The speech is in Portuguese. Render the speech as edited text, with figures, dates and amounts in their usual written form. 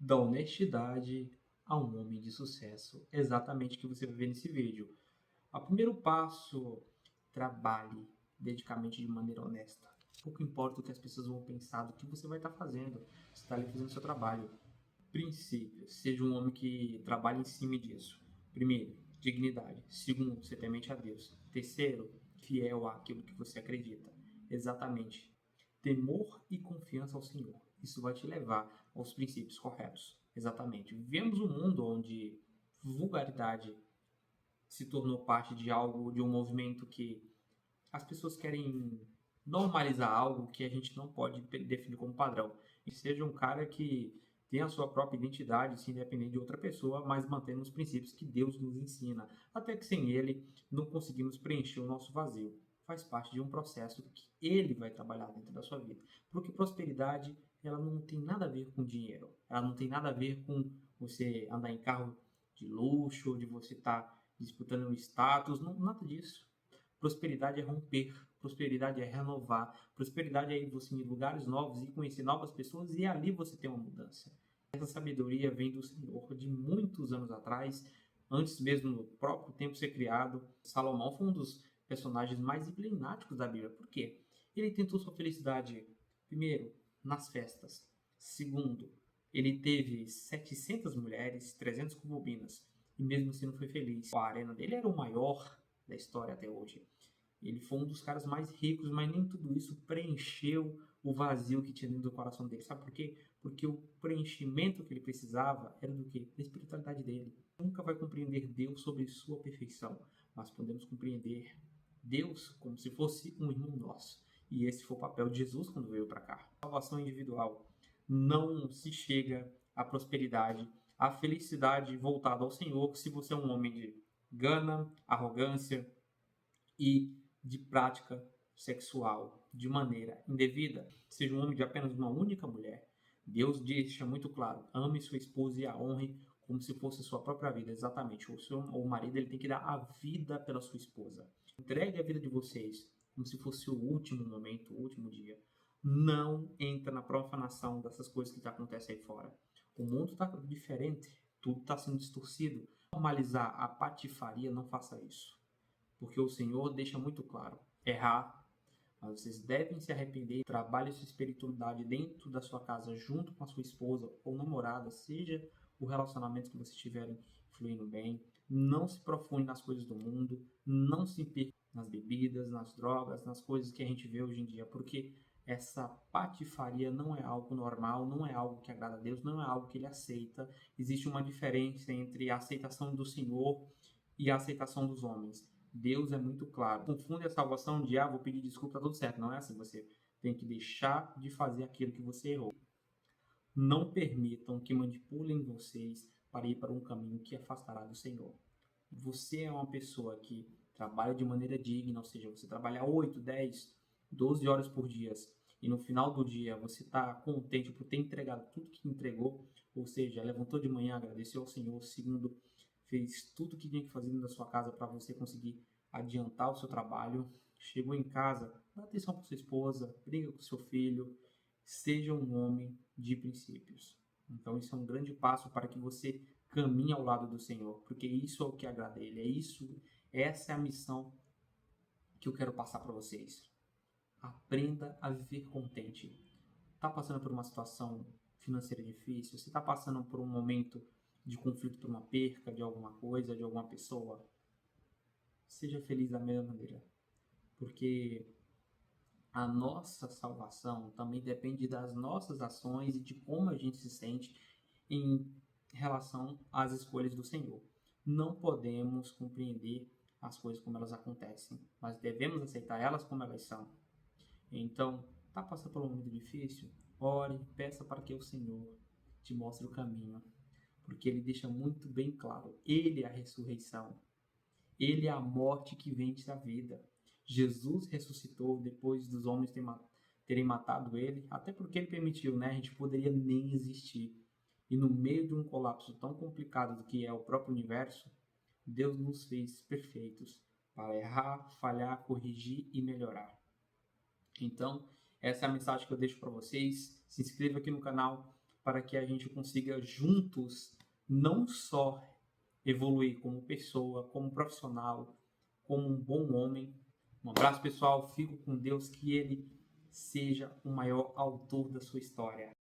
da honestidade a um homem de sucesso. Exatamente o que você vai ver nesse vídeo. O primeiro passo, trabalhe dedicadamente de maneira honesta. Pouco importa o que as pessoas vão pensar do que você vai estar fazendo. Você está ali fazendo o seu trabalho. Princípios. Seja um homem que trabalhe em cima disso. Primeiro, dignidade. Segundo, ser temente a Deus. Terceiro, fiel àquilo que você acredita. Exatamente. Temor e confiança ao Senhor. Isso vai te levar aos princípios corretos. Exatamente. Vivemos um mundo onde vulgaridade se tornou parte de algo, de um movimento que as pessoas querem normalizar algo que a gente não pode definir como padrão. E seja um cara que tem a sua própria identidade, se independente de outra pessoa, mas mantendo os princípios que Deus nos ensina. Até que sem ele não conseguimos preencher o nosso vazio. Faz parte de um processo que ele vai trabalhar dentro da sua vida. Porque prosperidade, ela não tem nada a ver com dinheiro. Ela não tem nada a ver com você andar em carro de luxo, de você estar disputando um status, não, nada disso. Prosperidade é romper, prosperidade é renovar, prosperidade é ir você em lugares novos e conhecer novas pessoas e ali você tem uma mudança. Essa sabedoria vem do Senhor de muitos anos atrás, antes mesmo do próprio tempo ser criado. Salomão foi um dos personagens mais emblemáticos da Bíblia. Por quê? Ele tentou sua felicidade, primeiro, nas festas. Segundo, ele teve 700 mulheres, 300 concubinas, e mesmo assim não foi feliz. A arena dele era o maior da história até hoje. Ele foi um dos caras mais ricos, mas nem tudo isso preencheu o vazio que tinha dentro do coração dele. Sabe por quê? Porque o preenchimento que ele precisava era do quê? Da espiritualidade dele. Nunca vai compreender Deus sobre sua perfeição, mas podemos compreender Deus como se fosse um irmão nosso. E esse foi o papel de Jesus quando veio para cá. Salvação individual. Não se chega à prosperidade, à felicidade voltada ao Senhor se você é um homem de gana, arrogância e de prática sexual de maneira indevida. Seja um homem de apenas uma única mulher. Deus deixa muito claro: ame sua esposa e a honre como se fosse sua própria vida. Exatamente. O marido ele tem que dar a vida pela sua esposa. Entregue a vida de vocês como se fosse o último momento, o último dia. Não entra na profanação dessas coisas que acontecem aí fora. O mundo está diferente, tudo está sendo distorcido. Normalizar a patifaria, não faça isso. Porque o Senhor deixa muito claro: errar, mas vocês devem se arrepender. Trabalhe sua espiritualidade dentro da sua casa, junto com a sua esposa ou namorada, seja o relacionamento que vocês tiverem fluindo bem. Não se profunde nas coisas do mundo, não se perca nas bebidas, nas drogas, nas coisas que a gente vê hoje em dia, porque essa patifaria não é algo normal, não é algo que agrada a Deus, não é algo que ele aceita. Existe uma diferença entre a aceitação do Senhor e a aceitação dos homens. Deus é muito claro. Confunde a salvação de, vou pedir desculpa, tá tudo certo. Não é assim. Você tem que deixar de fazer aquilo que você errou. Não permitam que manipulem vocês para ir para um caminho que afastará do Senhor. Você é uma pessoa que trabalha de maneira digna, ou seja, você trabalha 8, 10, 12 horas por dia e no final do dia você está contente por ter entregado tudo que entregou, ou seja, levantou de manhã, agradeceu ao Senhor, segundo, fez tudo que tinha que fazer dentro da sua casa para você conseguir adiantar o seu trabalho, chegou em casa, dá atenção para sua esposa, briga com seu filho, seja um homem de princípios. Então isso é um grande passo para que você caminhe ao lado do Senhor, porque isso é o que agrada a Ele, essa é a missão que eu quero passar para vocês. Aprenda a viver contente. Está passando por uma situação financeira difícil, você está passando por um momento de conflito, por uma perca de alguma coisa, de alguma pessoa, seja feliz da mesma maneira, porque a nossa salvação também depende das nossas ações e de como a gente se sente em relação às escolhas do Senhor. Não podemos compreender as coisas como elas acontecem, mas devemos aceitar elas como elas são. Então, está passando por um momento difícil? Ore, peça para que o Senhor te mostre o caminho, porque Ele deixa muito bem claro: Ele é a ressurreição, Ele é a morte que vence a vida. Jesus ressuscitou depois dos homens terem matado Ele, até porque Ele permitiu, né? A gente poderia nem existir. E no meio de um colapso tão complicado do que é o próprio universo, Deus nos fez perfeitos para errar, falhar, corrigir e melhorar. Então, essa é a mensagem que eu deixo para vocês. Se inscreva aqui no canal para que a gente consiga juntos não só evoluir como pessoa, como profissional, como um bom homem. Um abraço, pessoal. Fico com Deus, que Ele seja o maior autor da sua história.